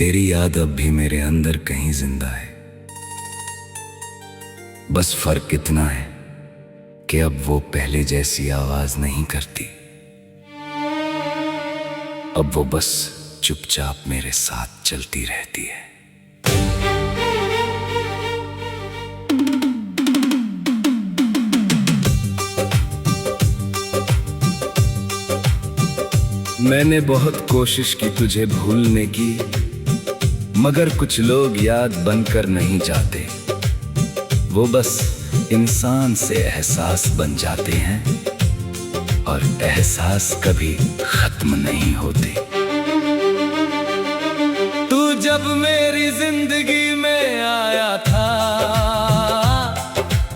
तेरी याद अब भी मेरे अंदर कहीं जिंदा है। बस फर्क इतना है कि अब वो पहले जैसी आवाज नहीं करती। अब वो बस चुपचाप मेरे साथ चलती रहती है। मैंने बहुत कोशिश की तुझे भूलने की, मगर कुछ लोग याद बनकर नहीं जाते। वो बस इंसान से एहसास बन जाते हैं और एहसास कभी खत्म नहीं होते। तू जब मेरी जिंदगी में आया था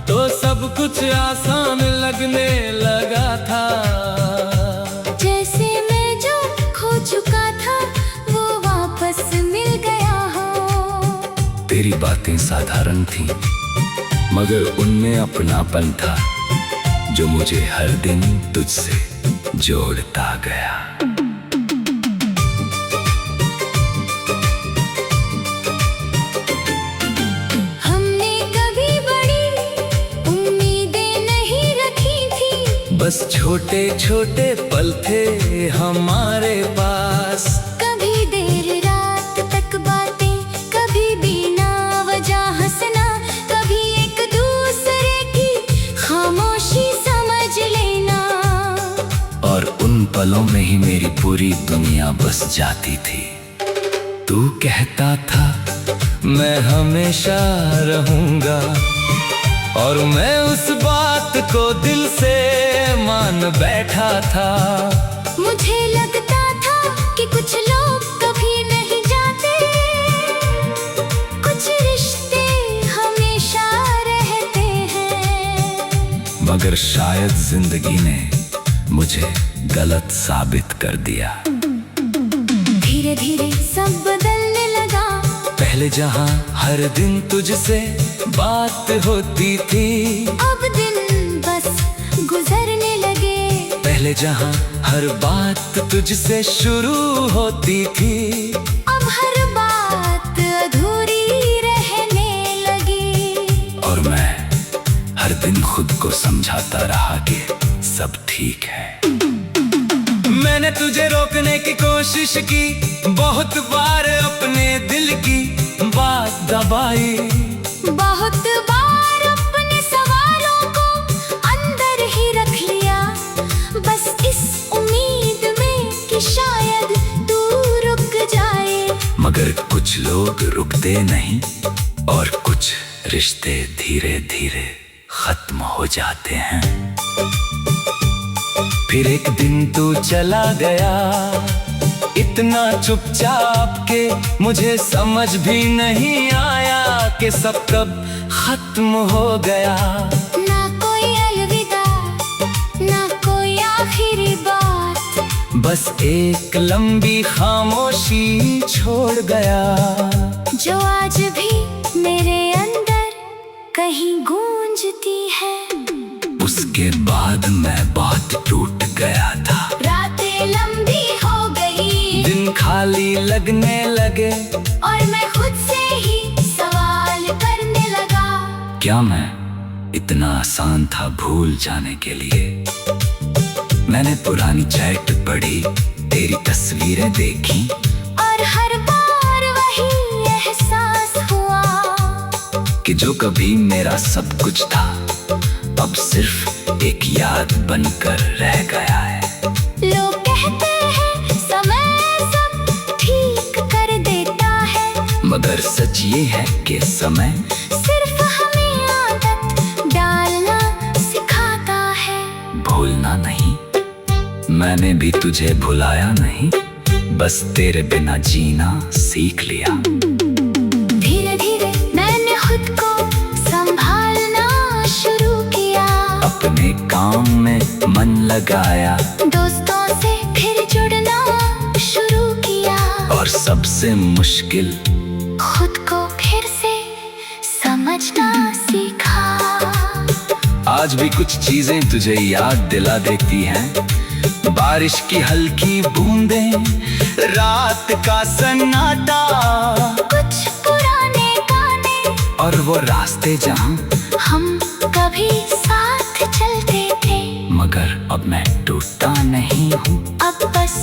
तो सब कुछ आसान लगने लगा था। जैसे मैं जो खो चुका था वो वापस मिल गया हो। तेरी बातें साधारण थीं, मगर उनमें अपनापन था जो मुझे हर दिन तुझसे जोड़ता गया। हमने कभी बड़ी उम्मीदें नहीं रखी थी। बस छोटे छोटे पल थे हमारे पास। कभी देर रात तक बातें, कभी बिना वजह हंसना, कभी एक दूसरे की खामोशी समझ लेना। और उन पलों में ही मेरी पूरी दुनिया बस जाती थी। तू कहता था मैं हमेशा रहूंगा, और मैं उस बात को दिल से मान बैठा था। मुझे लगता था कि कुछ लोग कभी नहीं जाते, कुछ रिश्ते हमेशा रहते हैं। मगर शायद जिंदगी ने मुझे गलत साबित कर दिया। धीरे धीरे सब बदलने लगा। पहले जहां हर दिन तुझसे बात होती थी, अब दिन बस गुजरने लगे। पहले जहां हर बात तुझसे शुरू होती थी, अब हर बात अधूरी रहने लगी। और मैं हर दिन खुद को समझाता रहा कि सब ठीक है। मैंने तुझे रोकने की कोशिश की, बहुत बार अपने दिल की बात दबाई। बहुत बार अपने सवालों को अंदर ही रख लिया, बस इस उम्मीद में कि शायद तू रुक जाए। मगर कुछ लोग रुकते नहीं, और कुछ रिश्ते धीरे धीरे खत्म हो जाते हैं। फिर एक दिन तू चला गया, इतना चुपचाप के मुझे समझ भी नहीं आया कि सब कब खत्म हो गया। ना कोई अलविदा, ना कोई आखिरी बात, बस एक लंबी खामोशी छोड़ गया, जो आज भी मेरे अंदर कहीं गूंजती है। उसके बाद मैं बहुत टूट गया था। रातें लंबी हो गई, दिन खाली लगने लगे, और मैं खुद से ही सवाल करने लगा। क्या मैं इतना आसान था भूल जाने के लिए? मैंने पुरानी चैट पढ़ी, तेरी तस्वीरें देखी, और हर बार वही एहसास हुआ कि जो कभी मेरा सब कुछ था अब सिर्फ एक याद बनकर रह गया है। लोग कहते हैं समय सब ठीक कर देता है, मगर सच ये है कि समय सिर्फ हमें आदत डालना सिखाता है। भूलना नहीं। मैंने भी तुझे भुलाया नहीं, बस तेरे बिना जीना सीख लिया। धीरे धीरे मैंने खुद को संभालना शुरू किया, अपने काम में मन लगाया, दोस्तों से फिर जुड़ना शुरू किया, और सबसे मुश्किल खुद को फिर से समझना सीखा। आज भी कुछ चीजें तुझे याद दिला देती हैं। बारिश की हल्की बूंदें, रात का सन्नाटा, वो रास्ते जहाँ हम कभी साथ चलते थे। मगर अब मैं टूटता नहीं हूँ। अब बस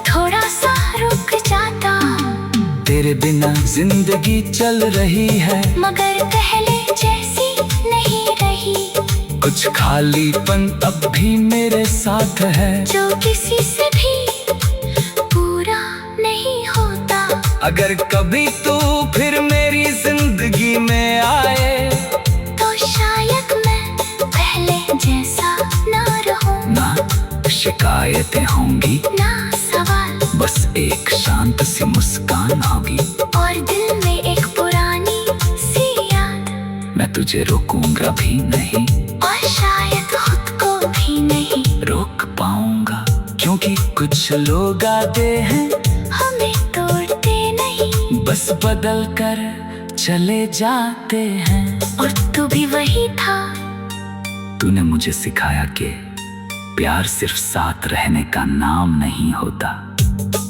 थोड़ा सा रुक जाता हूँ। तेरे बिना जिंदगी चल रही है, मगर पहले जैसी नहीं रही। कुछ खालीपन अब भी मेरे साथ है, जो किसी से भी पूरा नहीं होता। अगर कभी तू फिर मेरी जिंदगी में आए, तो शायद मैं पहले जैसा ना रहूं। ना शिकायतें होंगी, ना सवाल, बस एक शांत सी मुस्कान होगी। और दिल में एक पुरानी सी याद। मैं तुझे रोकूंगा भी नहीं, और शायद खुद को भी नहीं रोक पाऊंगा, क्योंकि कुछ लोग आते हैं, हमें तोड़ते नहीं, बस बदल कर चले जाते हैं। और तू भी वही था। तूने मुझे सिखाया कि प्यार सिर्फ साथ रहने का नाम नहीं होता।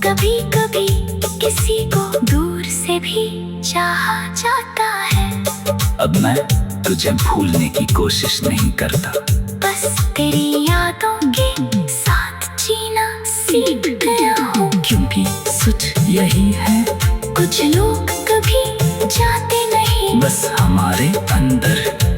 कभी कभी किसी को दूर से भी चाहा जाता है। अब मैं तुझे भूलने की कोशिश नहीं करता, बस तेरी यादों के साथ जीना सीख गया हूँ। क्योंकि सच यही है, कुछ लोग कभी जाते नहीं, बस हमारे अंदर